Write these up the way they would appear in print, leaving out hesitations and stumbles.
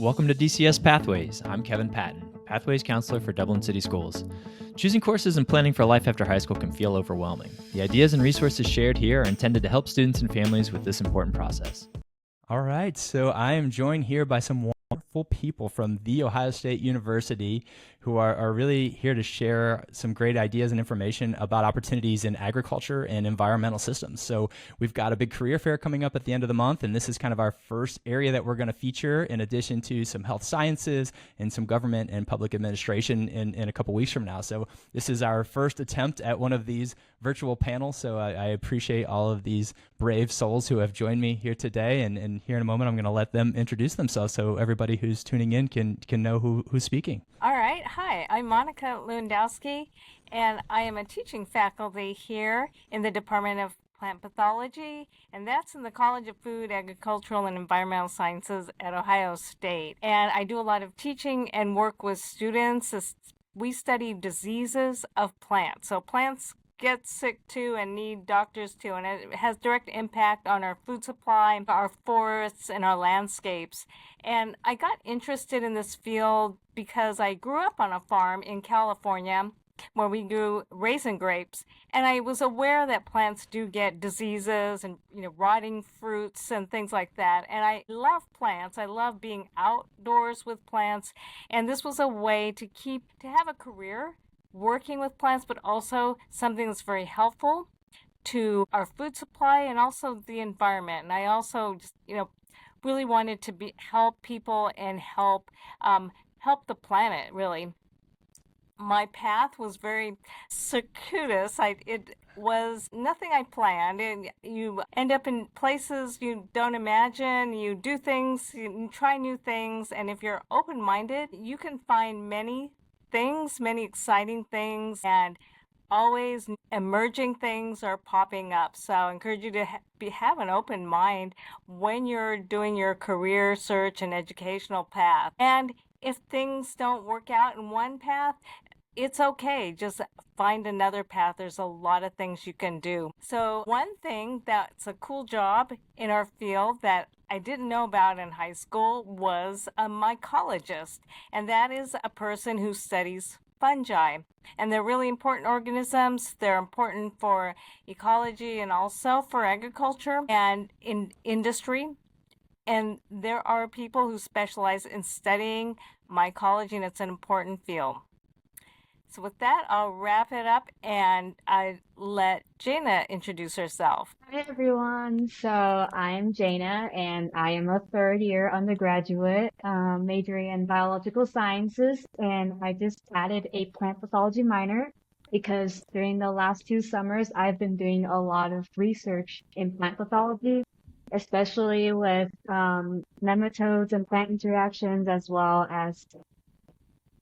Welcome to DCS Pathways. I'm Kevin Patton, Pathways Counselor for Dublin City Schools. Choosing courses and planning for life after high school can feel overwhelming. The ideas and resources shared here are intended to help students and families with this important process. All right, so I am joined here by some wonderful people from The Ohio State University who are really here to share some great ideas and information about opportunities in agriculture and environmental systems. So we've got a big career fair coming up at the end of the month, and this is kind of our first area that we're going to feature, in addition to some health sciences and some government and public administration in a couple weeks from now. So this is our first attempt at one of these virtual panels, so I appreciate all of these brave souls who have joined me here today, and here in a moment I'm going to let them introduce themselves so everybody who's tuning in can know who's speaking. All right. Hi, I'm Monica Lewandowski, and I am a teaching faculty here in the Department of Plant Pathology, and that's in the College of Food, Agricultural, and Environmental Sciences at Ohio State. And I do a lot of teaching and work with students. We study diseases of plants. So plants get sick too and need doctors too, and it has direct impact on our food supply, our forests, and our landscapes. And I got interested in this field because I grew up on a farm in California where we grew raisin grapes, and I was aware that plants do get diseases and rotting fruits and things like that. And I love plants. I love being outdoors with plants, and this was a way to have a career working with plants, but also something that's very helpful to our food supply and also the environment. And I also just, really wanted to help people and help the planet, really. My path was very circuitous. It was nothing I planned, and you end up in places you don't imagine. You do things, you try new things, and if you're open-minded, you can find many things, many exciting things, and always emerging things are popping up. So I encourage you to have an open mind when you're doing your career search and educational path. And if things don't work out in one path, it's okay. Just find another path. There's a lot of things you can do. So one thing that's a cool job in our field that I didn't know about in high school was a mycologist, and that is a person who studies fungi. And they're really important organisms. They're important for ecology and also for agriculture and in industry. And there are people who specialize in studying mycology, and it's an important field. So with that, I'll wrap it up, and I let Jaina introduce herself. Hi everyone. So I'm Jaina, and I am a third year undergraduate, majoring in biological sciences, and I just added a plant pathology minor because during the last 2 summers I've been doing a lot of research in plant pathology, especially with nematodes and plant interactions, as well as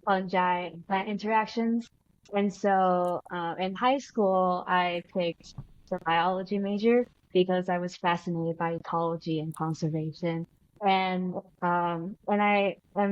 fungi and plant interactions. And so in high school, I picked the biology major because I was fascinated by ecology and conservation. And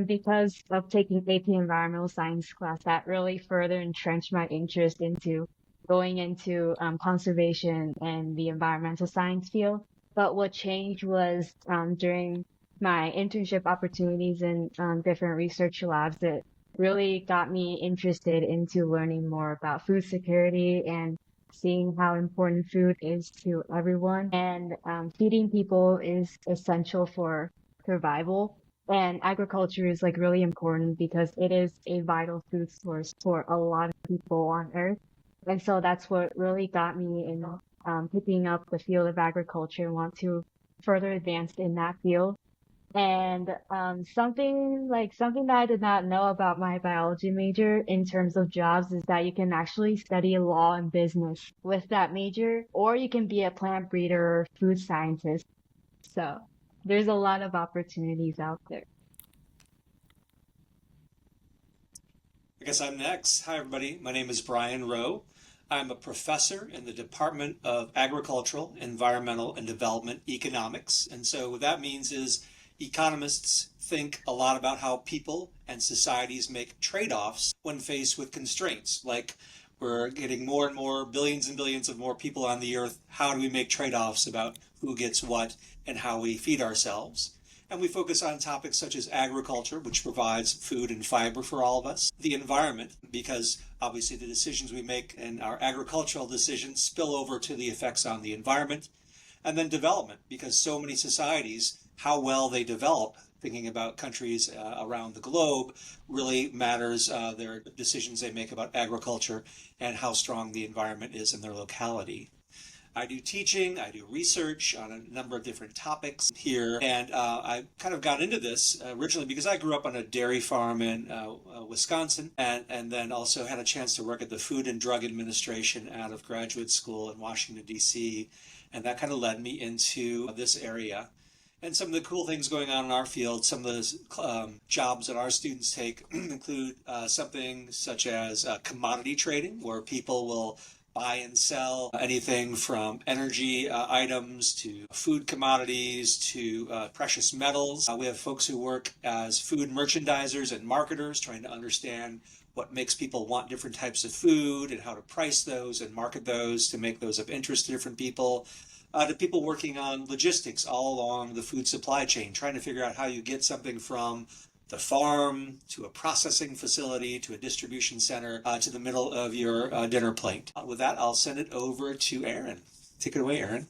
because of taking AP Environmental Science class, that really further entrenched my interest into going into conservation and the environmental science field. But what changed was during my internship opportunities in different research labs, it really got me interested into learning more about food security and seeing how important food is to everyone. And feeding people is essential for survival. And agriculture is really important because it is a vital food source for a lot of people on Earth. And so that's what really got me in picking up the field of agriculture and want to further advance in that field. And something that I did not know about my biology major in terms of jobs is that you can actually study law and business with that major, or you can be a plant breeder or food scientist. So there's a lot of opportunities out there. I guess I'm next. Hi, everybody. My name is Brian Rowe. I'm a professor in the Department of Agricultural, Environmental, and Development Economics. And so what that means is economists think a lot about how people and societies make trade-offs when faced with constraints. Like, we're getting more and more, billions and billions of more people on the earth. How do we make trade-offs about who gets what and how we feed ourselves? And we focus on topics such as agriculture, which provides food and fiber for all of us, the environment, because obviously the decisions we make and our agricultural decisions spill over to the effects on the environment, and then development, because so many societies, how well they develop, thinking about countries around the globe, really matters their decisions they make about agriculture and how strong the environment is in their locality. I do teaching, I do research on a number of different topics here, and I kind of got into this originally because I grew up on a dairy farm in Wisconsin, and then also had a chance to work at the Food and Drug Administration out of graduate school in Washington, D.C., and that kind of led me into this area. And some of the cool things going on in our field, some of the jobs that our students take include something such as commodity trading, where people will buy and sell anything from energy items to food commodities to precious metals. We have folks who work as food merchandisers and marketers, trying to understand what makes people want different types of food and how to price those and market those to make those of interest to different people. To people working on logistics all along the food supply chain, trying to figure out how you get something from the farm to a processing facility to a distribution center to the middle of your dinner plate. With that, I'll send it over to Erin. Take it away, Erin.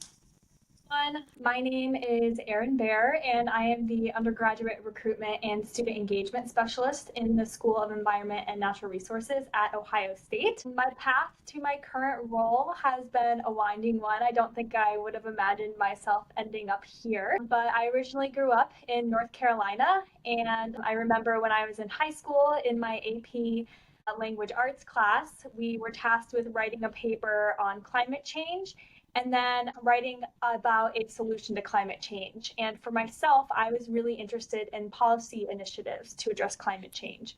My name is Erin Baer, and I am the undergraduate recruitment and student engagement specialist in the School of Environment and Natural Resources at Ohio State. My path to my current role has been a winding one. I don't think I would have imagined myself ending up here, but I originally grew up in North Carolina, and I remember when I was in high school in my AP language arts class, we were tasked with writing a paper on climate change and then writing about a solution to climate change. And for myself, I was really interested in policy initiatives to address climate change.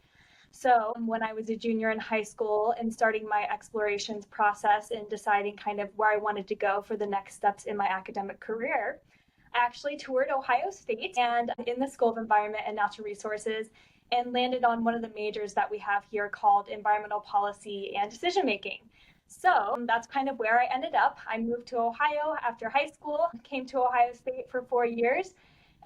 So when I was a junior in high school and starting my explorations process and deciding kind of where I wanted to go for the next steps in my academic career, I actually toured Ohio State and in the School of Environment and Natural Resources and landed on one of the majors that we have here called Environmental Policy and Decision Making. So that's kind of where I ended up. I moved to Ohio after high school, came to Ohio State for 4 years.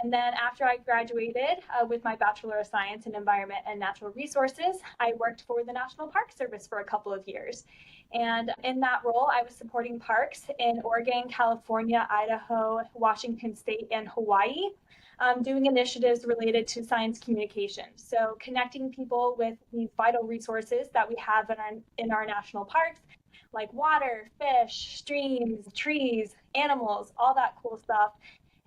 And then after I graduated with my Bachelor of Science in Environment and Natural Resources, I worked for the National Park Service for a couple of years. And in that role, I was supporting parks in Oregon, California, Idaho, Washington State, and Hawaii, doing initiatives related to science communication. So connecting people with these vital resources that we have in our national parks, like water, fish, streams, trees, animals, all that cool stuff,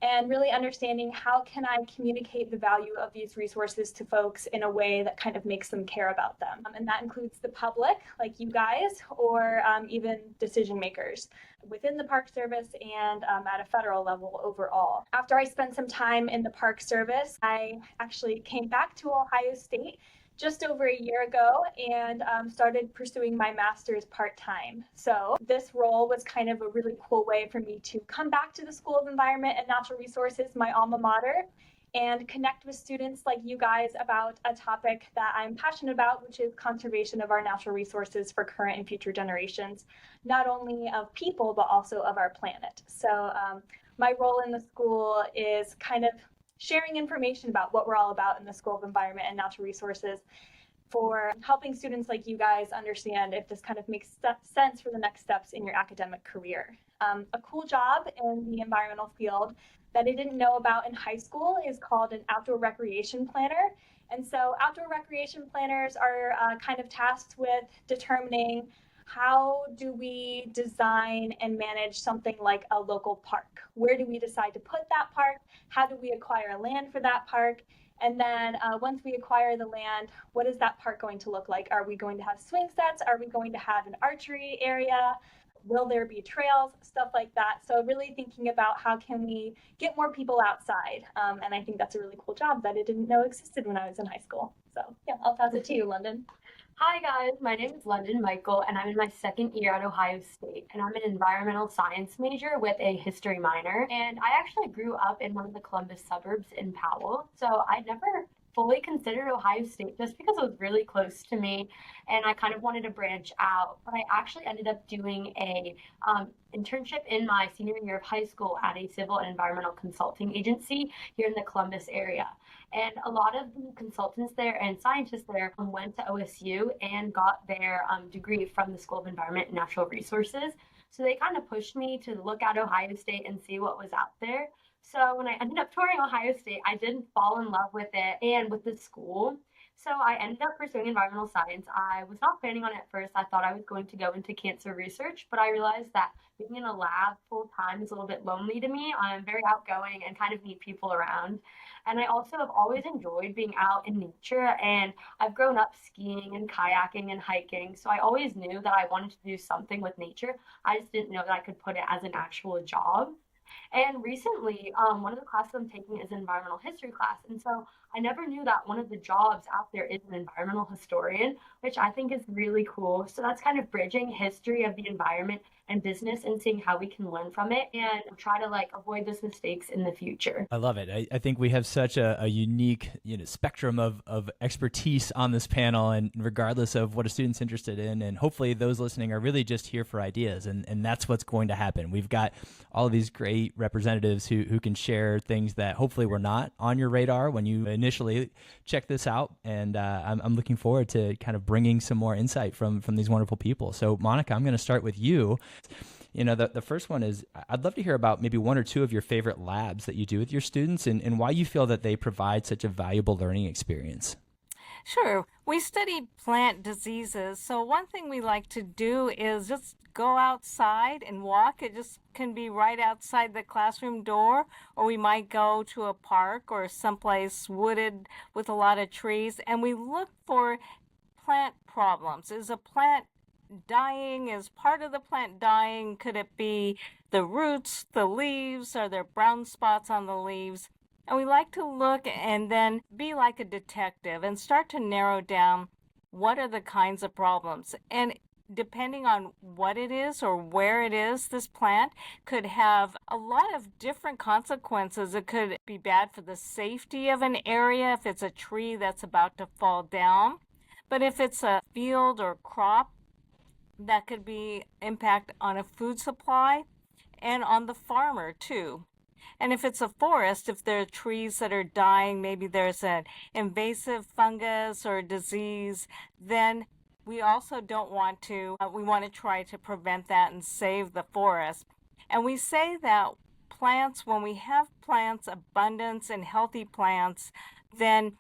and really understanding how can I communicate the value of these resources to folks in a way that kind of makes them care about them. And that includes the public, like you guys, or even decision makers within the Park Service and at a federal level overall. After I spent some time in the Park Service, I actually came back to Ohio State just over a year ago and started pursuing my master's part-time. So this role was kind of a really cool way for me to come back to the School of Environment and Natural Resources, my alma mater, and connect with students like you guys about a topic that I'm passionate about, which is conservation of our natural resources for current and future generations, not only of people, but also of our planet. So my role in the school is kind of sharing information about what we're all about in the School of Environment and Natural Resources for helping students like you guys understand if this kind of makes sense for the next steps in your academic career. A cool job in the environmental field that I didn't know about in high school is called an outdoor recreation planner. And so outdoor recreation planners are kind of tasked with determining how do we design and manage something like a local park? Where do we decide to put that park? How do we acquire land for that park? And then once we acquire the land, what is that park going to look like? Are we going to have swing sets? Are we going to have an archery area? Will there be trails? Stuff like that. So really thinking about how can we get more people outside. And I think that's a really cool job that I didn't know existed when I was in high school. So yeah, I'll pass it to you, London. Hi guys, my name is London Michael and I'm in my second year at Ohio State and I'm an environmental science major with a history minor, and I actually grew up in one of the Columbus suburbs in Powell, so I never fully considered Ohio State just because it was really close to me and I kind of wanted to branch out. But I actually ended up doing a internship in my senior year of high school at a civil and environmental consulting agency here in the Columbus area. And a lot of the consultants there and scientists there went to OSU and got their degree from the School of Environment and Natural Resources. So they kind of pushed me to look at Ohio State and see what was out there. So when I ended up touring Ohio State, I did fall in love with it and with the school. So I ended up pursuing environmental science. I was not planning on it at first. I thought I was going to go into cancer research, but I realized that being in a lab full time is a little bit lonely to me. I'm very outgoing and kind of need people around. And I also have always enjoyed being out in nature, and I've grown up skiing and kayaking and hiking. So I always knew that I wanted to do something with nature. I just didn't know that I could put it as an actual job. And recently, one of the classes I'm taking is an environmental history class. And so I never knew that one of the jobs out there is an environmental historian, which I think is really cool. So that's kind of bridging history of the environment and business and seeing how we can learn from it and try to like avoid those mistakes in the future. I love it. I think we have such a unique spectrum of expertise on this panel, and regardless of what a student's interested in, and hopefully those listening are really just here for ideas, and that's what's going to happen. We've got all of these great representatives who can share things that hopefully were not on your radar when you initially check this out, and I'm looking forward to kind of bringing some more insight from these wonderful people. So Monica, I'm going to start with you. The first one is, I'd love to hear about maybe one or two of your favorite labs that you do with your students, and why you feel that they provide such a valuable learning experience. Sure. We study plant diseases. So one thing we like to do is just go outside and walk. It just can be right outside the classroom door, or we might go to a park or someplace wooded with a lot of trees, and we look for plant problems. Is a plant dying? Is part of the plant dying? Could it be the roots, the leaves? Are there brown spots on the leaves? And we like to look and then be like a detective and start to narrow down what are the kinds of problems. And depending on what it is or where it is, this plant could have a lot of different consequences. It could be bad for the safety of an area if it's a tree that's about to fall down. But if it's a field or crop, that could be impact on a food supply and on the farmer too. And if it's a forest, if there are trees that are dying, maybe there's an invasive fungus or disease, then we also don't want to, we want to try to prevent that and save the forest. And we say that plants, when we have plants, abundance and healthy plants, then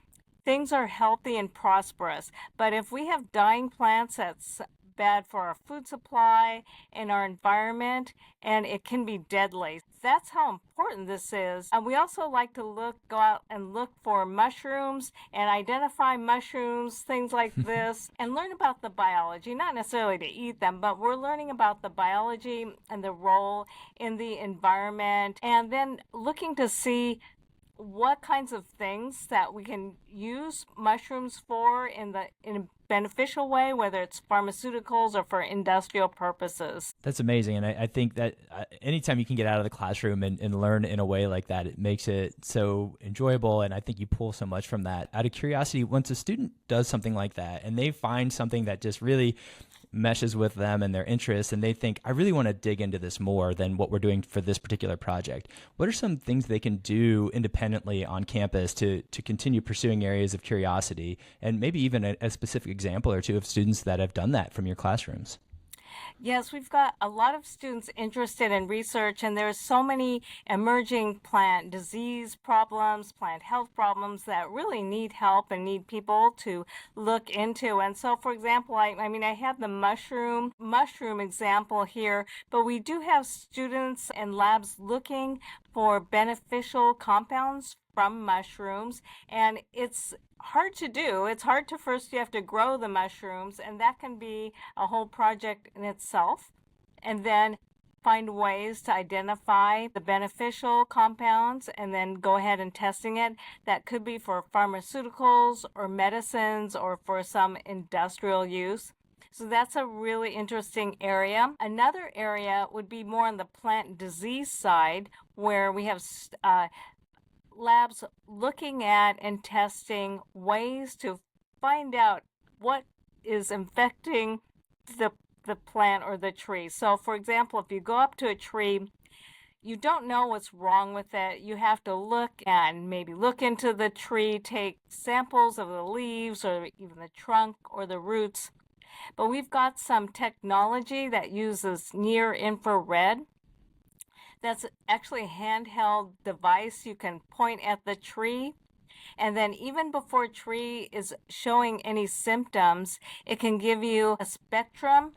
things are healthy and prosperous. But if we have dying plants, that's bad for our food supply and our environment, and it can be deadly. That's how important this is. And we also like to go out and look for mushrooms and identify mushrooms, things like this, and learn about the biology, not necessarily to eat them, but we're learning about the biology and the role in the environment, and then looking to see what kinds of things that we can use mushrooms for in a beneficial way, whether it's pharmaceuticals or for industrial purposes. That's amazing. And I think that anytime you can get out of the classroom and learn in a way like that, it makes it so enjoyable. And I think you pull so much from that. Out of curiosity, once a student does something like that and they find something that just really meshes with them and their interests, and they think, I really want to dig into this more than what we're doing for this particular project, what are some things they can do independently on campus to continue pursuing areas of curiosity, and maybe even a specific example or two of students that have done that from your classrooms? Yes, we've got a lot of students interested in research, and there's so many emerging plant disease problems, plant health problems that really need help and need people to look into. And so, for example, I have the mushroom example here, but we do have students and labs looking for beneficial compounds from mushrooms, and it's hard to do. It's hard to first, you have to grow the mushrooms, and that can be a whole project in itself, and then find ways to identify the beneficial compounds and then go ahead and testing it. That could be for pharmaceuticals or medicines or for some industrial use. So that's a really interesting area. Another area would be more on the plant disease side, where we have labs looking at and testing ways to find out what is infecting the plant or the tree. So for example, if you go up to a tree, you don't know what's wrong with it. You have to look and maybe look into the tree, take samples of the leaves or even the trunk or the roots. But we've got some technology that uses near infrared. That's actually a handheld device. You can point at the tree, and then even before a tree is showing any symptoms, it can give you a spectrum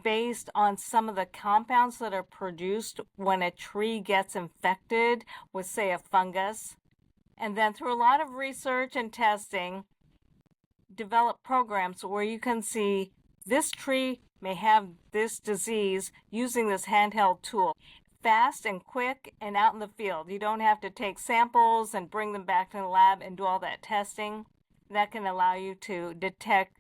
based on some of the compounds that are produced when a tree gets infected with, say, a fungus. And then through a lot of research and testing, develop programs where you can see this tree may have this disease using this handheld tool. Fast and quick and out in the field. You don't have to take samples and bring them back to the lab and do all that testing. That can allow you to detect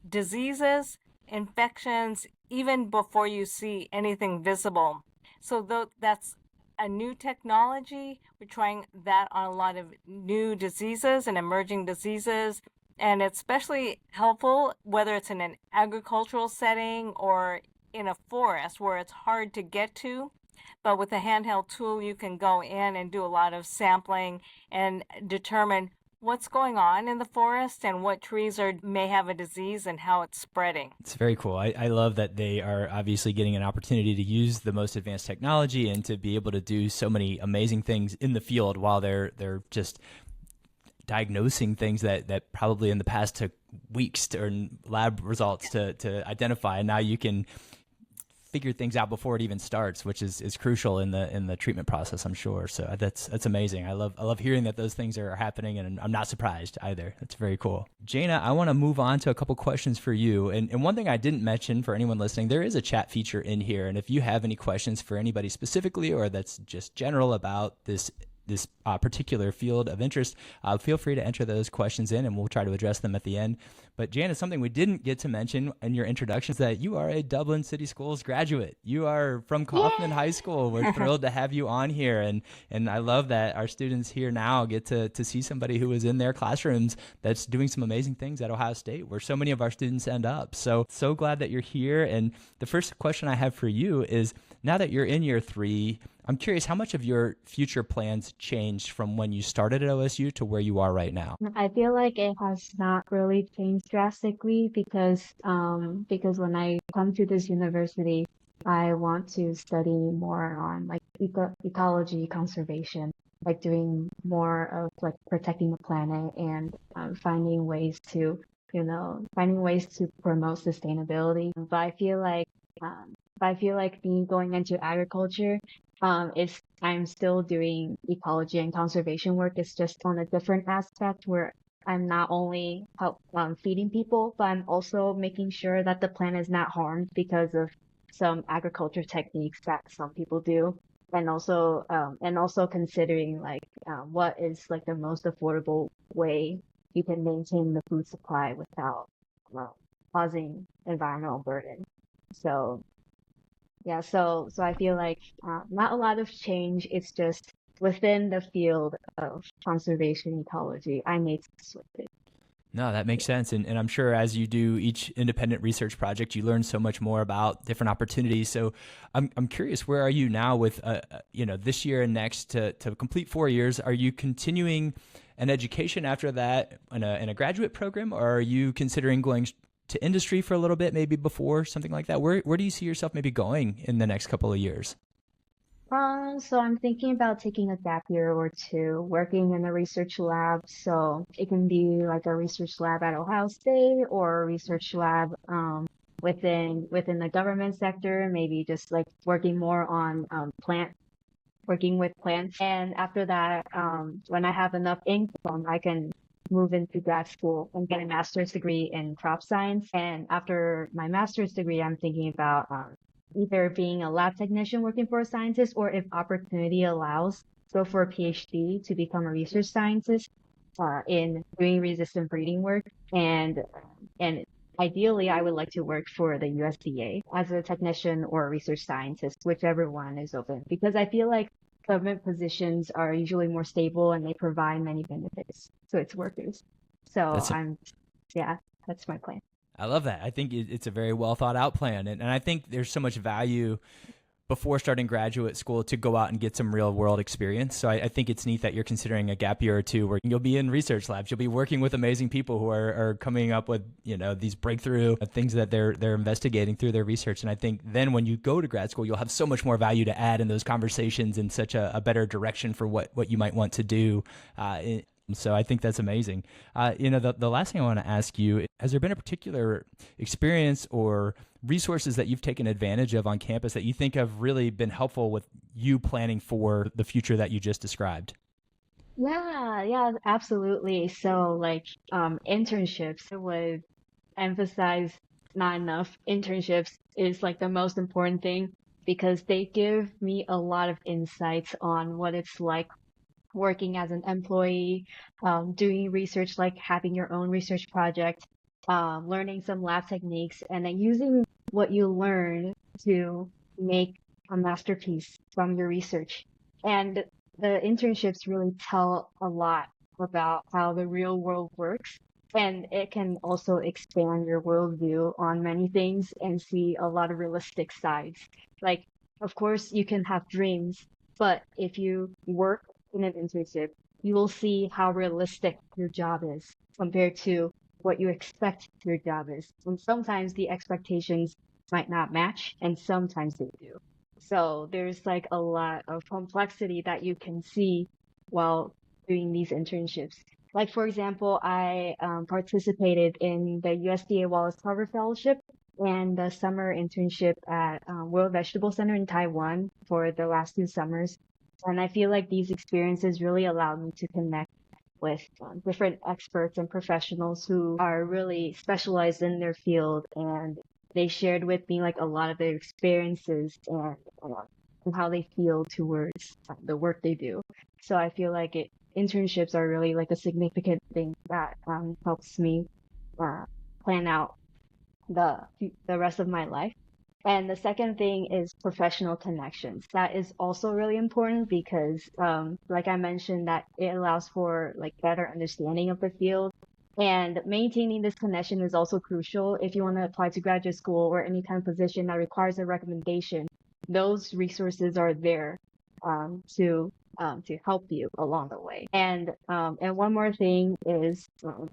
diseases, infections, even before you see anything visible. So that's a new technology. We're trying that on a lot of new diseases and emerging diseases. And it's especially helpful whether it's in an agricultural setting or in a forest where it's hard to get to. But with a handheld tool, you can go in and do a lot of sampling and determine what's going on in the forest and what trees may have a disease and how it's spreading. It's very cool. I love that they are obviously getting an opportunity to use the most advanced technology and to be able to do so many amazing things in the field while they're just diagnosing things that probably in the past took weeks or lab results to identify. And now you can figure things out before it even starts, which is crucial in the treatment process, I'm sure. So that's amazing. I love hearing that those things are happening, and I'm not surprised either. That's very cool. Jaina, I want to move on to a couple questions for you. And one thing I didn't mention for anyone listening, there is a chat feature in here. And if you have any questions for anybody specifically, or that's just general about this particular field of interest, feel free to enter those questions in and we'll try to address them at the end. But Jaina, something we didn't get to mention in your introduction is that you are a Dublin City Schools graduate. You are from Kaufman High School. We're thrilled to have you on here. And I love that our students here now get to see somebody who is in their classrooms that's doing some amazing things at Ohio State, where so many of our students end up. So glad that you're here. And the first question I have for you is, now that you're in year 3, I'm curious how much of your future plans changed from when you started at OSU to where you are right now? I feel like it has not really changed drastically because when I come to this university, I want to study more on like ecology conservation, like doing more of like protecting the planet and finding ways to promote sustainability. But I feel like me going into agriculture, I'm still doing ecology and conservation work. It's just on a different aspect where I'm not only feeding people, but I'm also making sure that the plant is not harmed because of some agriculture techniques that some people do, and also considering what is like the most affordable way you can maintain the food supply without causing environmental burden. So yeah, so I feel like not a lot of change. It's just within the field of conservation ecology, I made some switches. No, that makes sense. And I'm sure as you do each independent research project, you learn so much more about different opportunities. So I'm curious, where are you now with, this year and next to complete 4 years? Are you continuing an education after that in a graduate program, or are you considering going to industry for a little bit, maybe before something like that? Where do you see yourself maybe going in the next couple of years? So I'm thinking about taking a gap year or two, working in a research lab. So it can be like a research lab at Ohio State or a research lab within the government sector, maybe just like working more on working with plants. And after that, when I have enough income, I can move into grad school and get a master's degree in crop science. And after my master's degree, I'm thinking about either being a lab technician working for a scientist, or if opportunity allows, go for a PhD to become a research scientist in doing resistant breeding work. And ideally, I would like to work for the USDA as a technician or a research scientist, whichever one is open, because I feel like government positions are usually more stable and they provide many benefits to its workers. So That's yeah, that's my plan. I love that. I think it's a very well thought out plan. And I think there's so much value before starting graduate school to go out and get some real world experience. So I think it's neat that you're considering a gap year or two where you'll be in research labs. You'll be working with amazing people who are coming up with, these breakthrough things that they're investigating through their research. And I think then when you go to grad school, you'll have so much more value to add in those conversations and such a better direction for what you might want to do. So I think that's amazing. The last thing I want to ask you, has there been a particular experience or resources that you've taken advantage of on campus that you think have really been helpful with you planning for the future that you just described? Yeah, absolutely. So like internships, I would emphasize not enough. Internships is like the most important thing because they give me a lot of insights on what it's like working as an employee, doing research, like having your own research project, learning some lab techniques, and then using what you learn to make a masterpiece from your research. And the internships really tell a lot about how the real world works. And it can also expand your worldview on many things and see a lot of realistic sides. Like, of course, you can have dreams, but if you work in an internship, you will see how realistic your job is compared to what you expect your job is. And sometimes the expectations might not match, and sometimes they do. So there's like a lot of complexity that you can see while doing these internships. Like, for example, I participated in the USDA Wallace Carver Fellowship and the summer internship at World Vegetable Center in Taiwan for the last 2 summers. And I feel like these experiences really allowed me to connect with different experts and professionals who are really specialized in their field. And they shared with me like a lot of their experiences and how they feel towards the work they do. So I feel like internships are really like a significant thing that helps me plan out the rest of my life. And the second thing is professional connections. That is also really important because, like I mentioned, that it allows for like better understanding of the field. And maintaining this connection is also crucial if you want to apply to graduate school or any kind of position that requires a recommendation. Those resources are there to help you along the way. And one more thing is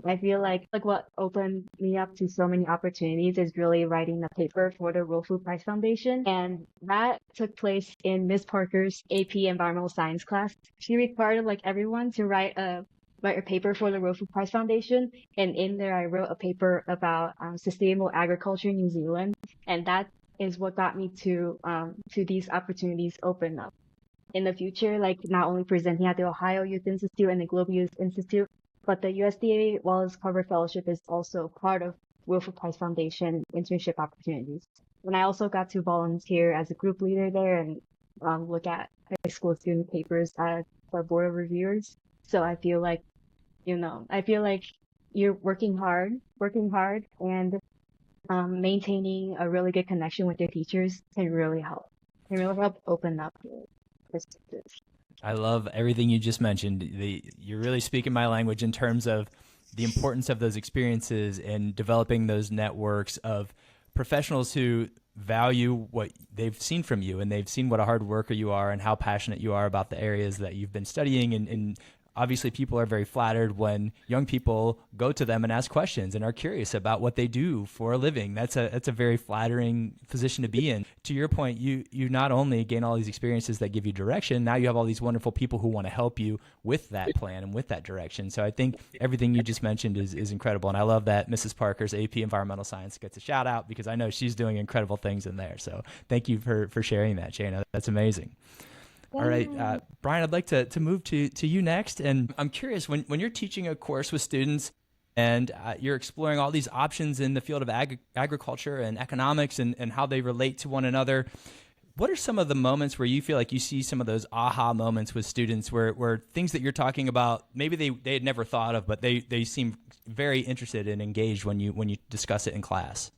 I feel like what opened me up to so many opportunities is really writing a paper for the Rowe Food Prize Foundation. And that took place in Miss Parker's AP Environmental Science class. She required like everyone to write a paper for the Rowe Food Prize Foundation. And in there, I wrote a paper about sustainable agriculture in New Zealand. And that is what got me to these opportunities open up in the future, like not only presenting at the Ohio Youth Institute and the Global Youth Institute, but the USDA Wallace Carver Fellowship is also part of Rowe Food Prize Foundation internship opportunities. And I also got to volunteer as a group leader there and look at high school student papers at the board of reviewers. So I feel like, you're working hard and maintaining a really good connection with your teachers can really help. Can really help open up your perspectives. I love everything you just mentioned. You're really speaking my language in terms of the importance of those experiences and developing those networks of professionals who value what they've seen from you and they've seen what a hard worker you are and how passionate you are about the areas that you've been studying. And obviously people are very flattered when young people go to them and ask questions and are curious about what they do for a living. That's a very flattering position to be in. To your point, you not only gain all these experiences that give you direction, now you have all these wonderful people who want to help you with that plan and with that direction. So I think everything you just mentioned is incredible. And I love that Mrs. Parker's AP Environmental Science gets a shout out because I know she's doing incredible things in there. So thank you for sharing that, Jaina. That's amazing. All right, Brian, I'd like to move to you next. And I'm curious, when you're teaching a course with students and you're exploring all these options in the field of agriculture and economics and how they relate to one another, what are some of the moments where you feel like you see some of those aha moments with students where things that you're talking about, maybe they had never thought of, but they seem very interested and engaged when you discuss it in class?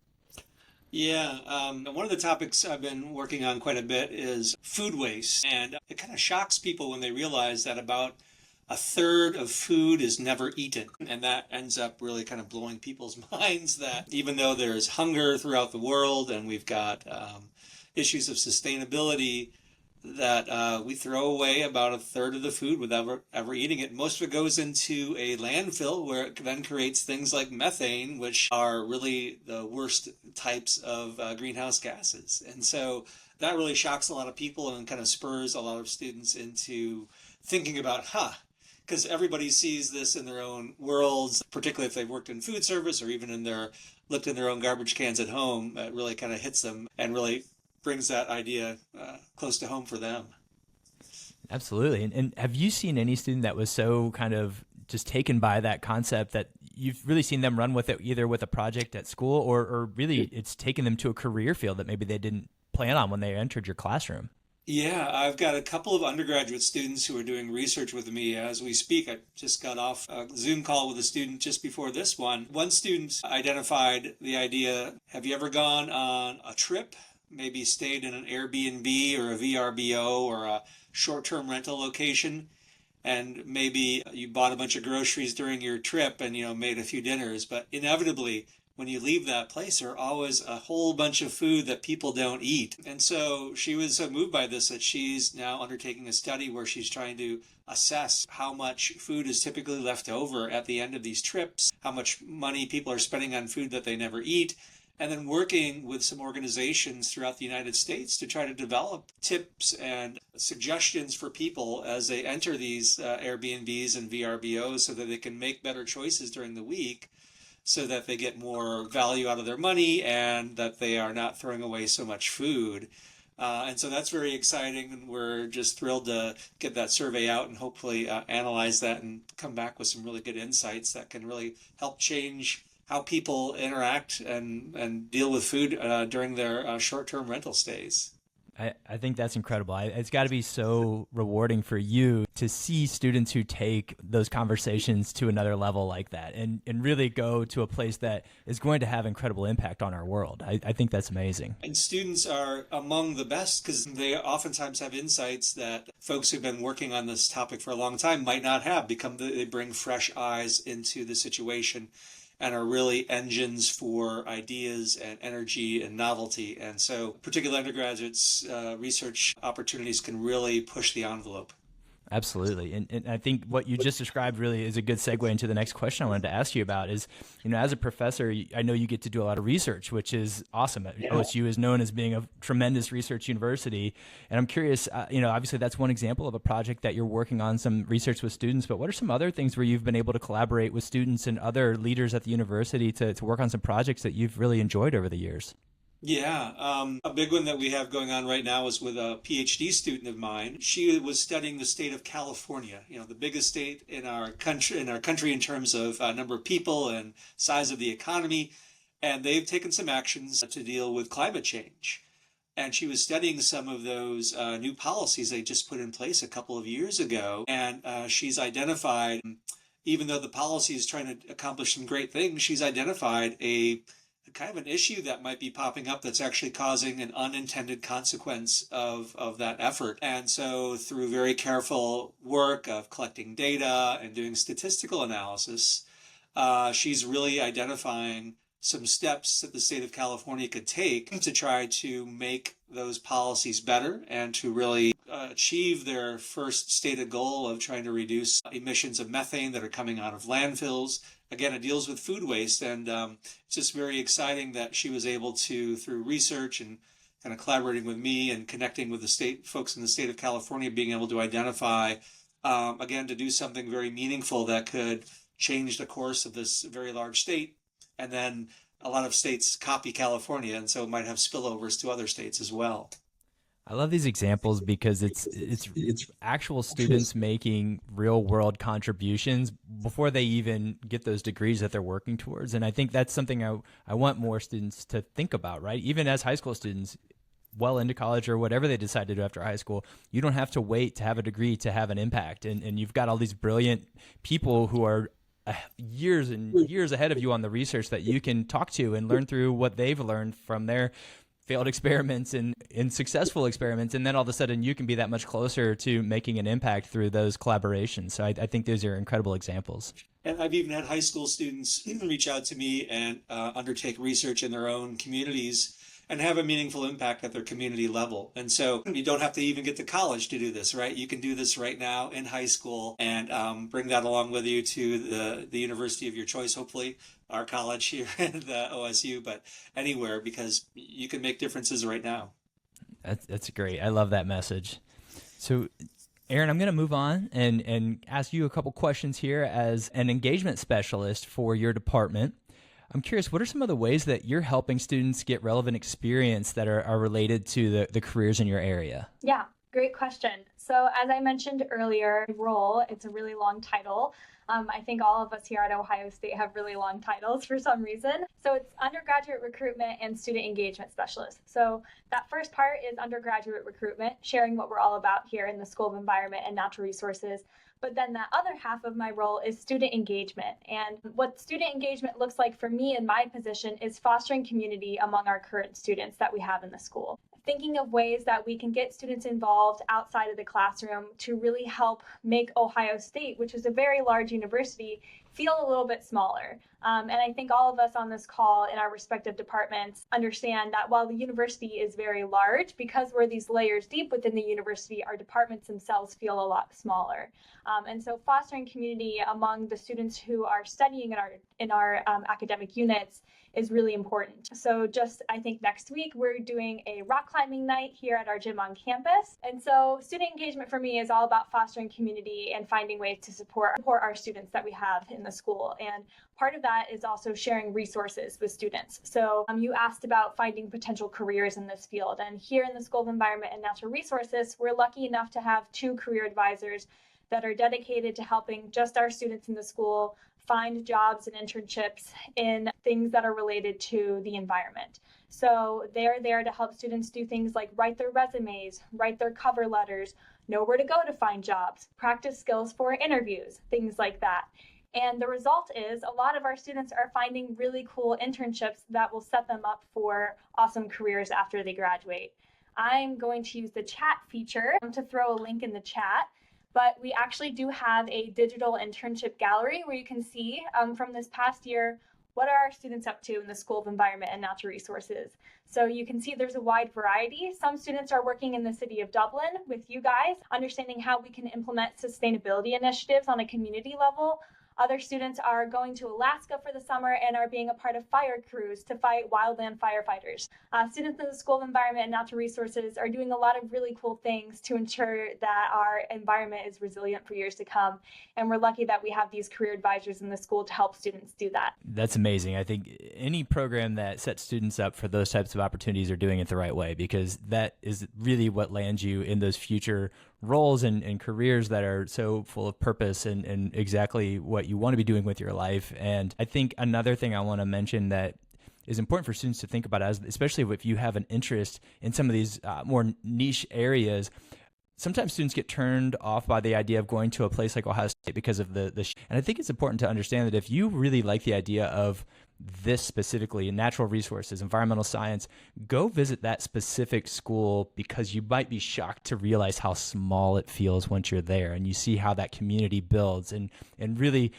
Yeah, one of the topics I've been working on quite a bit is food waste. And it kind of shocks people when they realize that about a third of food is never eaten. And that ends up really kind of blowing people's minds that even though there's hunger throughout the world and we've got issues of sustainability, that we throw away about a third of the food without ever eating it. Most of it goes into a landfill where it then creates things like methane, which are really the worst types of greenhouse gases. And so that really shocks a lot of people and kind of spurs a lot of students into thinking about, because everybody sees this in their own worlds, particularly if they've worked in food service or even looked in their own garbage cans at home. It really kind of hits them and really brings that idea close to home for them. Absolutely. And have you seen any student that was so kind of just taken by that concept that you've really seen them run with it, either with a project at school or really it's taken them to a career field that maybe they didn't plan on when they entered your classroom? Yeah, I've got a couple of undergraduate students who are doing research with me as we speak. I just got off a Zoom call with a student just before this one. One student identified the idea, have you ever gone on a trip, maybe stayed in an Airbnb or a VRBO or a short-term rental location, and maybe you bought a bunch of groceries during your trip and made a few dinners, but inevitably when you leave that place, there are always a whole bunch of food that people don't eat. And so she was so moved by this that she's now undertaking a study where she's trying to assess how much food is typically left over at the end of these trips, how much money people are spending on food that they never eat, and then working with some organizations throughout the United States to try to develop tips and suggestions for people as they enter these Airbnbs and VRBOs so that they can make better choices during the week, so that they get more value out of their money and that they are not throwing away so much food. And so that's very exciting, and we're just thrilled to get that survey out and hopefully analyze that and come back with some really good insights that can really help change how people interact and deal with food during their short-term rental stays. I think that's incredible. It's got to be so rewarding for you to see students who take those conversations to another level like that and really go to a place that is going to have incredible impact on our world. I think that's amazing. And students are among the best because they oftentimes have insights that folks who've been working on this topic for a long time might not have. They bring fresh eyes into the situation and are really engines for ideas and energy and novelty. And so particular undergraduates, research opportunities can really push the envelope. Absolutely. And I think what you just described really is a good segue into the next question I wanted to ask you about is, as a professor, I know you get to do a lot of research, which is awesome. Yeah. OSU is known as being a tremendous research university. And I'm curious, obviously that's one example of a project that you're working on, some research with students, but what are some other things where you've been able to collaborate with students and other leaders at the university to work on some projects that you've really enjoyed over the years? Yeah, a big one that we have going on right now is with a PhD student of mine. She was studying the state of California, the biggest state in our country in terms of number of people and size of the economy. And they've taken some actions to deal with climate change. And she was studying some of those new policies they just put in place a couple of years ago. And she's identified, even though the policy is trying to accomplish some great things, she's identified a kind of an issue that might be popping up that's actually causing an unintended consequence of that effort. And so through very careful work of collecting data and doing statistical analysis, she's really identifying some steps that the state of California could take to try to make those policies better and to really achieve their first stated goal of trying to reduce emissions of methane that are coming out of landfills. Again, it deals with food waste, and it's just very exciting that she was able to, through research and kind of collaborating with me and connecting with the state folks in the state of California, being able to identify, again, to do something very meaningful that could change the course of this very large state. And then a lot of states copy California, and so it might have spillovers to other states as well. I love these examples because it's actual students making real world contributions before they even get those degrees that they're working towards. And I think that's something I want more students to think about, right? Even as high school students, well into college or whatever they decide to do after high school, you don't have to wait to have a degree to have an impact. And you've got all these brilliant people who are years and years ahead of you on the research that you can talk to and learn through what they've learned from their failed experiments and successful experiments. And then all of a sudden you can be that much closer to making an impact through those collaborations. So I think those are incredible examples. And I've even had high school students reach out to me and undertake research in their own communities and have a meaningful impact at their community level. And so you don't have to even get to college to do this, right? You can do this right now in high school and bring that along with you to the university of your choice, hopefully our college here at the OSU, but anywhere, because you can make differences right now. That's great. I love that message. So Erin, I'm going to move on and ask you a couple questions here as an engagement specialist for your department. I'm curious, what are some of the ways that you're helping students get relevant experience that are related to the careers in your area? Yeah, great question. So as I mentioned earlier, role, it's a really long title. I think all of us here at Ohio State have really long titles for some reason. So it's undergraduate recruitment and student engagement specialist. So that first part is undergraduate recruitment, sharing what we're all about here in the School of Environment and Natural Resources. But then that other half of my role is student engagement. And what student engagement looks like for me in my position is fostering community among our current students that we have in the school. Thinking of ways that we can get students involved outside of the classroom to really help make Ohio State, which is a very large university, feel a little bit smaller. And I think all of us on this call in our respective departments understand that while the university is very large, because we're these layers deep within the university, our departments themselves feel a lot smaller. And so fostering community among the students who are studying in our academic units is really important. So just, I think next week, we're doing a rock climbing night here at our gym on campus. And so student engagement for me is all about fostering community and finding ways to support our students that we have in the school. And part of that is also sharing resources with students. So you asked about finding potential careers in this field. And here in the School of Environment and Natural Resources, we're lucky enough to have 2 career advisors that are dedicated to helping just our students in the school find jobs and internships in things that are related to the environment. So they're there to help students do things like write their resumes, write their cover letters, know where to go to find jobs, practice skills for interviews, things like that. And the result is a lot of our students are finding really cool internships that will set them up for awesome careers after they graduate. I'm going to use the chat feature to throw a link in the chat. But we actually do have a digital internship gallery where you can see from this past year, what are our students up to in the School of Environment and Natural Resources? So you can see there's a wide variety. Some students are working in the city of Dublin with you guys, understanding how we can implement sustainability initiatives on a community level. Other students are going to Alaska for the summer and are being a part of fire crews to fight wildland firefighters. Students in the School of Environment and Natural Resources are doing a lot of really cool things to ensure that our environment is resilient for years to come. And we're lucky that we have these career advisors in the school to help students do that. That's amazing. I think any program that sets students up for those types of opportunities are doing it the right way, because that is really what lands you in those future roles and careers that are so full of purpose and exactly what you want to be doing with your life. And I think another thing I want to mention that is important for students to think about, especially if you have an interest in some of these more niche areas. Sometimes students get turned off by the idea of going to a place like Ohio State because of and I think it's important to understand that if you really like the idea of this specifically, natural resources, environmental science, go visit that specific school, because you might be shocked to realize how small it feels once you're there and you see how that community builds, and really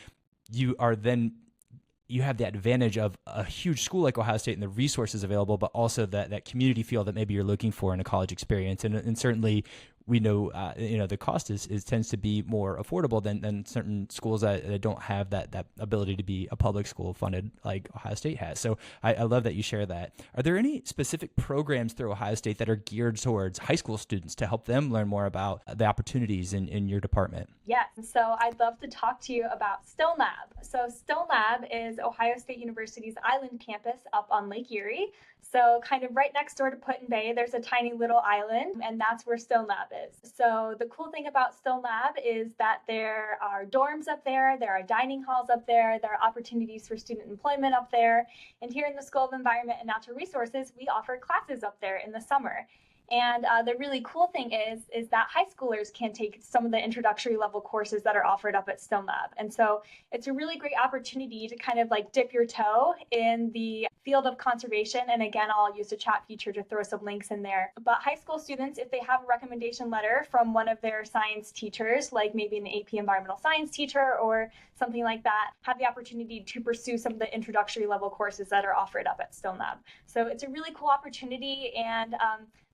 you have the advantage of a huge school like Ohio State and the resources available, but also that community feel that maybe you're looking for in a college experience. And certainly we know, the cost tends to be more affordable than certain schools that don't have that ability to be a public school funded like Ohio State has. So I love that you share that. Are there any specific programs through Ohio State that are geared towards high school students to help them learn more about the opportunities in your department? Yes, so I'd love to talk to you about Stone Lab. So Stone Lab is Ohio State University's island campus up on Lake Erie. So kind of right next door to Put-in-Bay, there's a tiny little island, and that's where Stone Lab is. So the cool thing about Stone Lab is that there are dorms up there are dining halls up there are opportunities for student employment up there. And here in the School of Environment and Natural Resources, we offer classes up there in the summer. And the really cool thing is that high schoolers can take some of the introductory level courses that are offered up at Stone Lab. And so it's a really great opportunity to kind of like dip your toe in the field of conservation. And again, I'll use the chat feature to throw some links in there. But high school students, if they have a recommendation letter from one of their science teachers, like maybe an AP environmental science teacher or something like that, have the opportunity to pursue some of the introductory level courses that are offered up at Stone Lab. So it's a really cool opportunity. And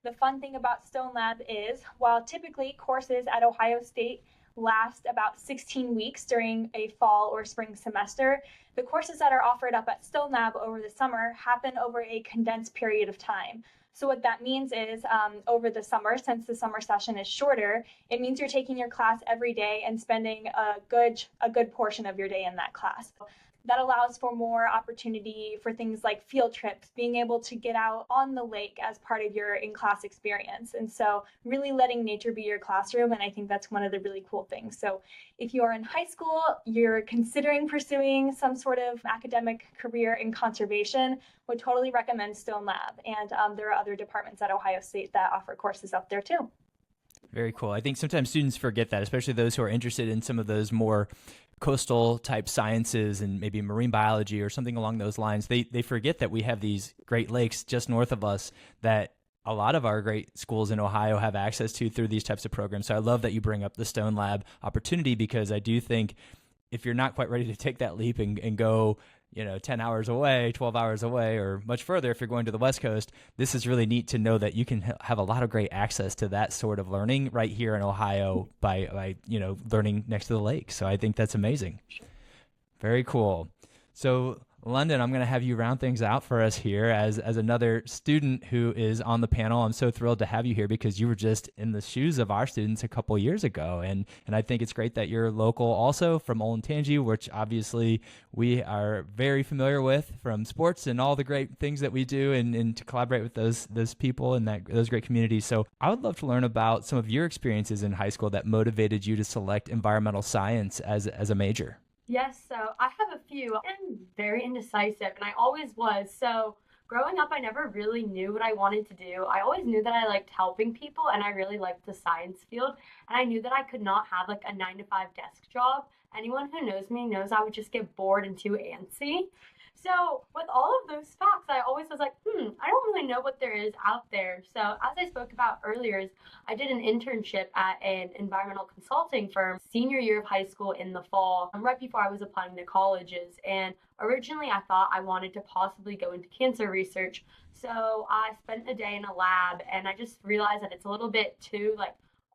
the fun thing about Stone Lab is, while typically courses at Ohio State last about 16 weeks during a fall or spring semester, the courses that are offered up at Stone Lab over the summer happen over a condensed period of time. So what that means is over the summer, since the summer session is shorter, it means you're taking your class every day and spending a good portion of your day in that class. That allows for more opportunity for things like field trips, being able to get out on the lake as part of your in-class experience. And so really letting nature be your classroom. And I think that's one of the really cool things. So if you are in high school, you're considering pursuing some sort of academic career in conservation, would totally recommend Stone Lab. And there are other departments at Ohio State that offer courses up there too. Very cool. I think sometimes students forget that, especially those who are interested in some of those more coastal type sciences and maybe marine biology or something along those lines. They forget that we have these Great Lakes just north of us that a lot of our great schools in Ohio have access to through these types of programs. So I love that you bring up the Stone Lab opportunity, because I do think if you're not quite ready to take that leap and go 10 hours away, 12 hours away, or much further if you're going to the West Coast, this is really neat to know that you can have a lot of great access to that sort of learning right here in Ohio by learning next to the lake. So I think that's amazing. Very cool. So London, I'm going to have you round things out for us here as another student who is on the panel. I'm so thrilled to have you here because you were just in the shoes of our students a couple years ago. And I think it's great that you're local also from Olentangy, which obviously we are very familiar with from sports and all the great things that we do and to collaborate with those people and those great communities. So I would love to learn about some of your experiences in high school that motivated you to select environmental science as a major. Yes, so I have a few. I'm very indecisive, and I always was. So growing up, I never really knew what I wanted to do. I always knew that I liked helping people, and I really liked the science field. And I knew that I could not have like a 9-to-5 desk job. Anyone who knows me knows I would just get bored and too antsy. So with all of those facts, I always was like, I don't really know what there is out there. So as I spoke about earlier, I did an internship at an environmental consulting firm senior year of high school in the fall, right before I was applying to colleges. And originally I thought I wanted to possibly go into cancer research. So I spent a day in a lab and I just realized that it's a little bit too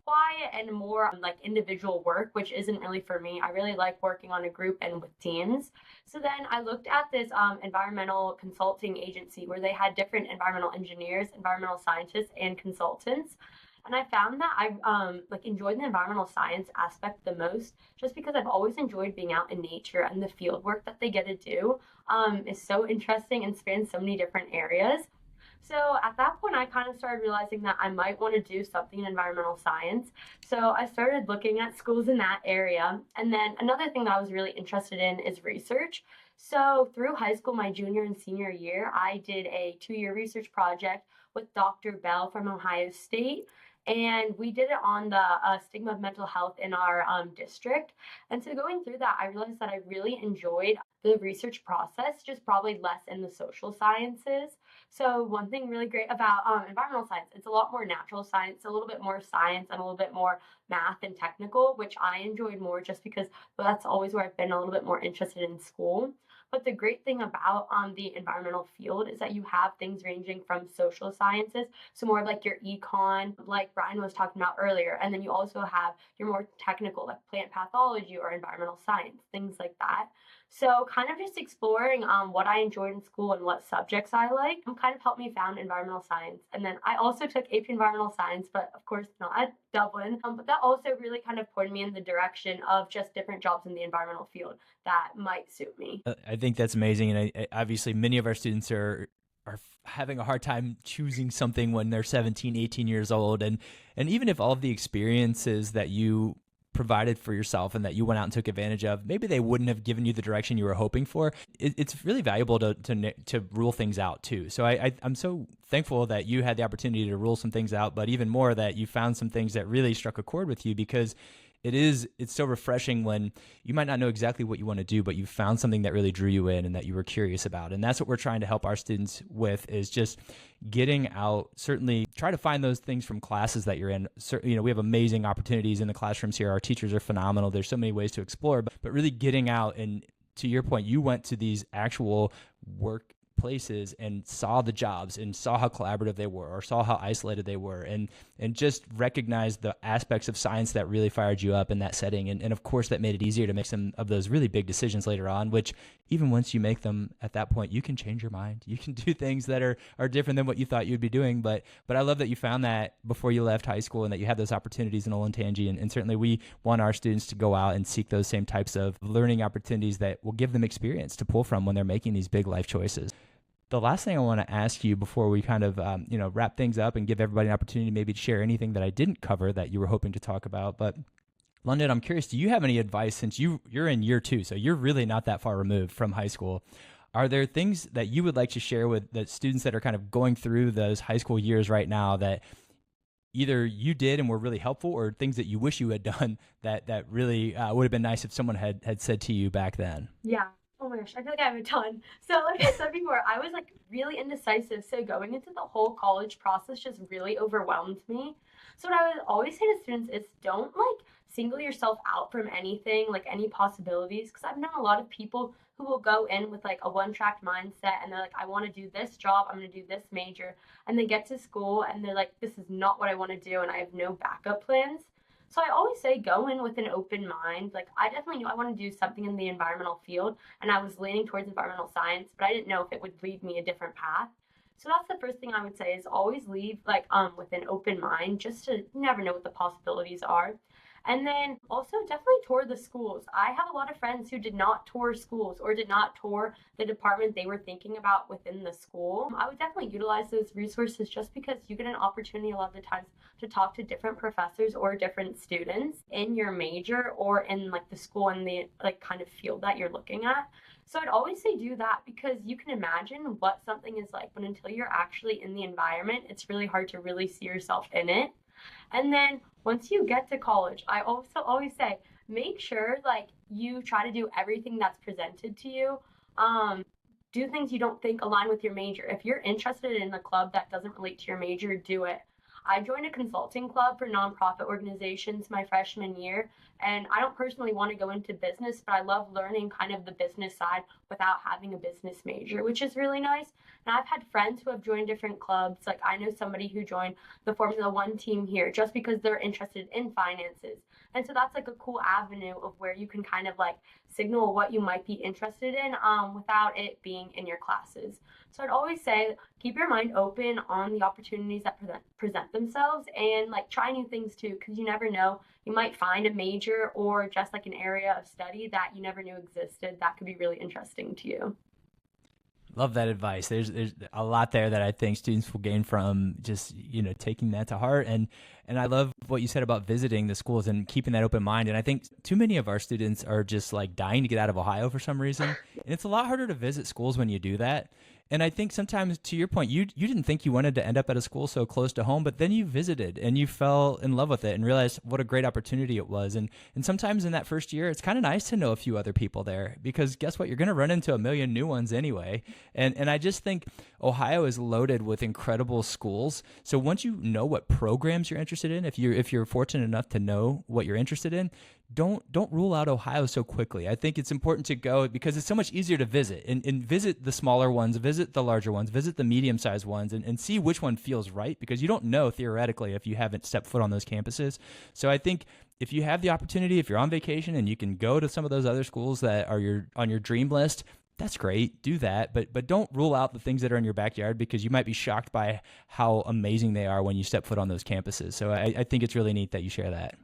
quiet and more like individual work, which isn't really for me. I really like working on a group and with teams. So then I looked at this environmental consulting agency where they had different environmental engineers, environmental scientists, and consultants. And I found that I enjoyed the environmental science aspect the most, just because I've always enjoyed being out in nature, and the field work that they get to do is so interesting and spans so many different areas. So at that point, I kind of started realizing that I might want to do something in environmental science. So I started looking at schools in that area. And then another thing that I was really interested in is research. So through high school, my junior and senior year, I did a 2-year research project with Dr. Bell from Ohio State. And we did it on the stigma of mental health in our district. And so going through that, I realized that I really enjoyed the research process, just probably less in the social sciences. So one thing really great about environmental science, it's a lot more natural science, a little bit more science and a little bit more math and technical, which I enjoyed more just because that's always where I've been a little bit more interested in school. But the great thing about the environmental field is that you have things ranging from social sciences, so more of like your econ, like Brian was talking about earlier, and then you also have your more technical, like plant pathology or environmental science, things like that. So kind of just exploring what I enjoyed in school and what subjects I like kind of helped me found environmental science. And then I also took AP Environmental Science, but of course not at Dublin. But that also really kind of pointed me in the direction of just different jobs in the environmental field that might suit me. I think that's amazing. And obviously many of our students are having a hard time choosing something when they're 17, 18 years old. And even if all of the experiences that you provided for yourself and that you went out and took advantage of, maybe they wouldn't have given you the direction you were hoping for. It's really valuable to rule things out too. So I'm so thankful that you had the opportunity to rule some things out, but even more that you found some things that really struck a chord with you, because it's so refreshing when you might not know exactly what you want to do, but you found something that really drew you in and that you were curious about. And that's what we're trying to help our students with, is just getting out. Certainly try to find those things from classes that you're in. We have amazing opportunities in the classrooms here. Our teachers are phenomenal. There's so many ways to explore, but really getting out. And to your point, you went to these actual work places and saw the jobs and saw how collaborative they were, or saw how isolated they were, and just recognized the aspects of science that really fired you up in that setting. And of course, that made it easier to make some of those really big decisions later on, which even once you make them at that point, you can change your mind. You can do things that are different than what you thought you'd be doing. But I love that you found that before you left high school and that you had those opportunities in Olentangy. And certainly we want our students to go out and seek those same types of learning opportunities that will give them experience to pull from when they're making these big life choices. The last thing I want to ask you before we kind of wrap things up and give everybody an opportunity maybe to share anything that I didn't cover that you were hoping to talk about. But London, I'm curious, do you have any advice, since you're in year 2, so you're really not that far removed from high school? Are there things that you would like to share with the students that are kind of going through those high school years right now that either you did and were really helpful, or things that you wish you had done that really would have been nice if someone had said to you back then? Yeah. Oh my gosh, I feel like I have a ton. So like I said before, I was like really indecisive. So going into the whole college process just really overwhelmed me. So what I would always say to students is, don't like single yourself out from anything, like any possibilities. Because I've known a lot of people who will go in with like a one-track mindset, and they're like, I want to do this job, I'm going to do this major. And they get to school and they're like, this is not what I want to do, and I have no backup plans. So I always say go in with an open mind. Like, I definitely knew I wanted to do something in the environmental field, and I was leaning towards environmental science, but I didn't know if it would lead me a different path. So that's the first thing I would say, is always leave with an open mind, just to, you never know what the possibilities are. And then also definitely tour the schools. I have a lot of friends who did not tour schools or did not tour the department they were thinking about within the school. I would definitely utilize those resources, just because you get an opportunity a lot of the times to talk to different professors or different students in your major or in like the school and the like kind of field that you're looking at. So I'd always say do that, because you can imagine what something is like, but until you're actually in the environment, it's really hard to really see yourself in it. And then once you get to college, I also always say, make sure like you try to do everything that's presented to you. Do things you don't think align with your major. If you're interested in a club that doesn't relate to your major, do it. I joined a consulting club for nonprofit organizations my freshman year, and I don't personally want to go into business, but I love learning kind of the business side without having a business major, which is really nice. And I've had friends who have joined different clubs. Like, I know somebody who joined the Formula One team here just because they're interested in finances. And so that's like a cool avenue of where you can kind of like signal what you might be interested in without it being in your classes. So I'd always say, keep your mind open on the opportunities that present themselves, and like try new things too, because you never know. You might find a major or just like an area of study that you never knew existed that could be really interesting to you. Love that advice. There's a lot there that I think students will gain from just, taking that to heart. And I love what you said about visiting the schools and keeping that open mind. And I think too many of our students are just like dying to get out of Ohio for some reason. And it's a lot harder to visit schools when you do that. And I think sometimes, to your point, you didn't think you wanted to end up at a school so close to home, but then you visited and you fell in love with it and realized what a great opportunity it was. And sometimes in that first year, it's kind of nice to know a few other people there, because guess what? You're going to run into a million new ones anyway. And I just think Ohio is loaded with incredible schools. So once you know what programs you're interested in, if you're fortunate enough to know what you're interested in, don't rule out Ohio so quickly. I think it's important to go, because it's so much easier to visit and visit the smaller ones, visit the larger ones, visit the medium-sized ones, and see which one feels right, because you don't know theoretically if you haven't stepped foot on those campuses. So I think if you have the opportunity, if you're on vacation and you can go to some of those other schools that are on your dream list, that's great. Do that, but don't rule out the things that are in your backyard, because you might be shocked by how amazing they are when you step foot on those campuses. So I think it's really neat that you share that.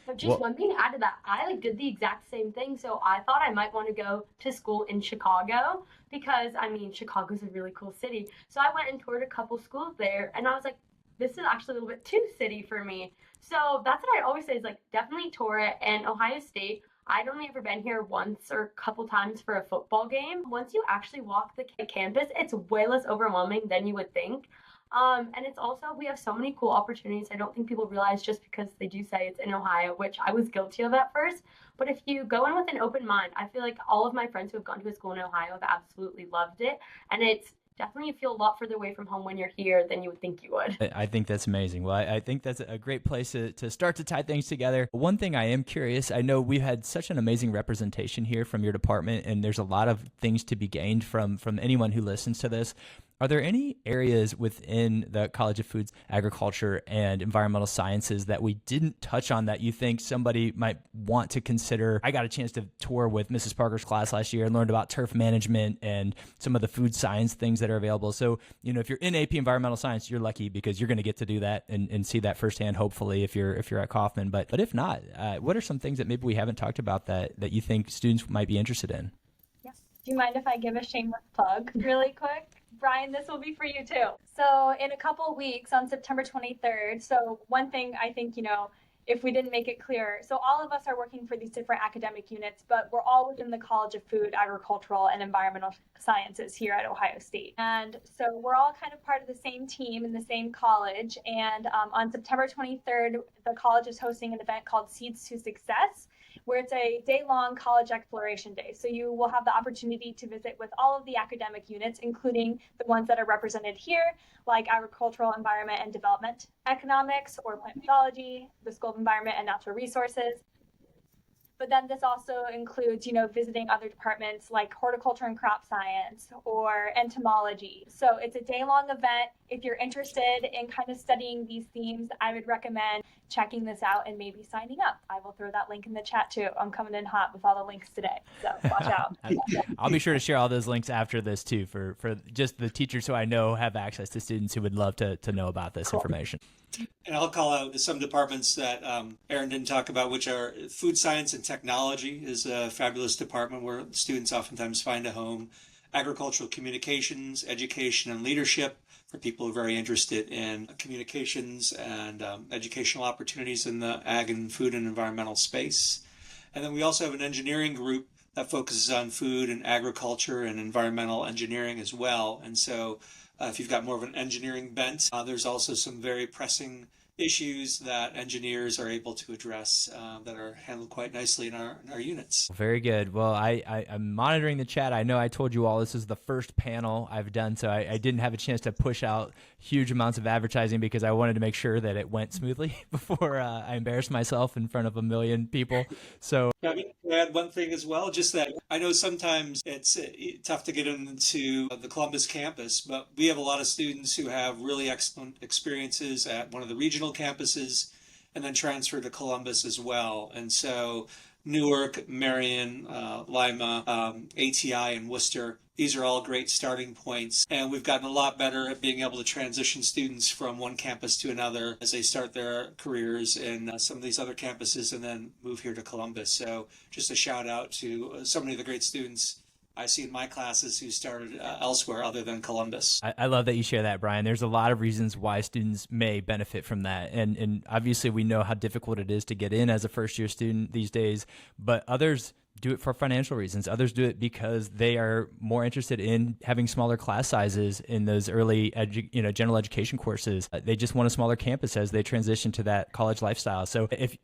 But just one thing to add to that, I did the exact same thing. So I thought I might want to go to school in Chicago, because Chicago's a really cool city. So I went and toured a couple schools there, and I was like, this is actually a little bit too city for me. So that's what I always say is like definitely tour it. And Ohio State, I'd only ever been here once or a couple times for a football game. Once you actually walk the campus, it's way less overwhelming than you would think. And it's also, we have so many cool opportunities. I don't think people realize just because they do say it's in Ohio, which I was guilty of at first. But if you go in with an open mind, I feel like all of my friends who have gone to a school in Ohio have absolutely loved it. And it's definitely, you feel a lot further away from home when you're here than you would think you would. I think that's amazing. Well, I think that's a great place to start to tie things together. One thing I am curious, I know we've had such an amazing representation here from your department, and there's a lot of things to be gained from anyone who listens to this. Are there any areas within the College of Foods, Agriculture, and Environmental Sciences that we didn't touch on that you think somebody might want to consider? I got a chance to tour with Mrs. Parker's class last year and learned about turf management and some of the food science things that are available. So, if you're in AP Environmental Science, you're lucky because you're going to get to do that and see that firsthand, hopefully, if you're at Kaufman. But if not, what are some things that maybe we haven't talked about that you think students might be interested in? Yes. Do you mind if I give a shameless plug really quick? Brian, this will be for you too. So in a couple weeks on September 23rd, so one thing I think, if we didn't make it clear, so all of us are working for these different academic units, but we're all within the College of Food, Agricultural, and Environmental Sciences here at Ohio State. And so we're all kind of part of the same team in the same college. And on September 23rd, the college is hosting an event called Seeds to Success, where it's a day-long college exploration day. So you will have the opportunity to visit with all of the academic units, including the ones that are represented here, like Agricultural, Environment, and Development Economics, or Plant Pathology, the School of Environment and Natural Resources. But then this also includes, visiting other departments like horticulture and crop science or entomology. So it's a day-long event. If you're interested in kind of studying these themes, I would recommend checking this out and maybe signing up. I will throw that link in the chat too. I'm coming in hot with all the links today, so watch out. I'll be sure to share all those links after this too for just the teachers who I know have access to students who would love to know about this information. And I'll call out some departments that Erin didn't talk about, which are food science and technology is a fabulous department where students oftentimes find a home. Agricultural communications, education, and leadership for people who are very interested in communications and educational opportunities in the ag and food and environmental space. And then we also have an engineering group that focuses on food and agriculture and environmental engineering as well. And so if you've got more of an engineering bent, there's also some very pressing issues that engineers are able to address that are handled quite nicely in our units. Very good. Well, I'm monitoring the chat. I know I told you all this is the first panel I've done, so I didn't have a chance to push out huge amounts of advertising because I wanted to make sure that it went smoothly before I embarrassed myself in front of a million people. So Can I add one thing as well? Just that I know sometimes it's tough to get into the Columbus campus, but we have a lot of students who have really excellent experiences at one of the regional campuses and then transfer to Columbus as well. And so Newark, Marion, Lima, ATI, and Worcester, these are all great starting points. And we've gotten a lot better at being able to transition students from one campus to another as they start their careers in some of these other campuses and then move here to Columbus. So just a shout out to so many of the great students I see in my classes who started elsewhere other than Columbus. I love that you share that, Brian. There's a lot of reasons why students may benefit from that. And obviously we know how difficult it is to get in as a first-year student these days, but others do it for financial reasons. Others do it because they are more interested in having smaller class sizes in those early general education courses. They just want a smaller campus as they transition to that college lifestyle. So if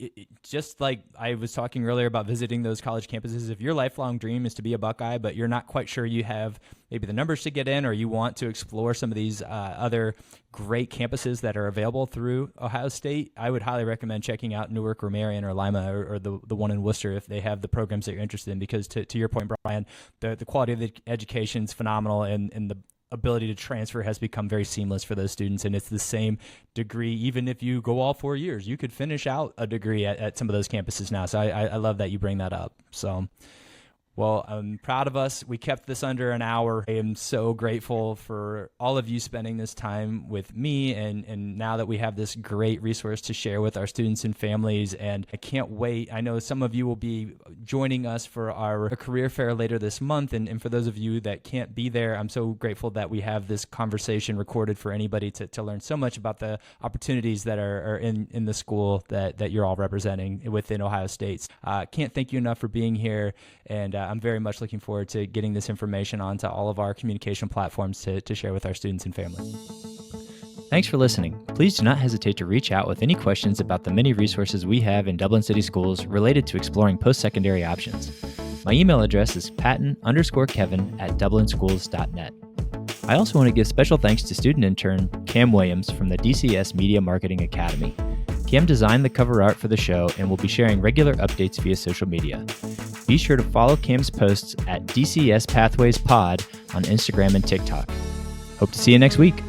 just like I was talking earlier about visiting those college campuses, if your lifelong dream is to be a Buckeye, but you're not quite sure you have maybe the numbers to get in, or you want to explore some of these other great campuses that are available through Ohio State, I would highly recommend checking out Newark or Marion or Lima or the one in Worcester if they have the programs that you're interested in, because to your point, Brian, the quality of the education is phenomenal, and the ability to transfer has become very seamless for those students, and it's the same degree. Even if you go all 4 years, you could finish out a degree at some of those campuses now. So I love that you bring that up. So Well, I'm proud of us. We kept this under an hour. I am so grateful for all of you spending this time with me, and now that we have this great resource to share with our students and families, and I can't wait. I know some of you will be joining us for our career fair later this month, and for those of you that can't be there, I'm so grateful that we have this conversation recorded for anybody to learn so much about the opportunities that are in the school that you're all representing within Ohio State. Can't thank you enough for being here, and I'm very much looking forward to getting this information onto all of our communication platforms to share with our students and families. Thanks for listening. Please do not hesitate to reach out with any questions about the many resources we have in Dublin City Schools related to exploring post-secondary options. My email address is patton_kevin@dublinschools.net. I also want to give special thanks to student intern Cam Williams from the DCS Media Marketing Academy. Cam designed the cover art for the show and will be sharing regular updates via social media. Be sure to follow Cam's posts at DCS Pathways Pod on Instagram and TikTok. Hope to see you next week.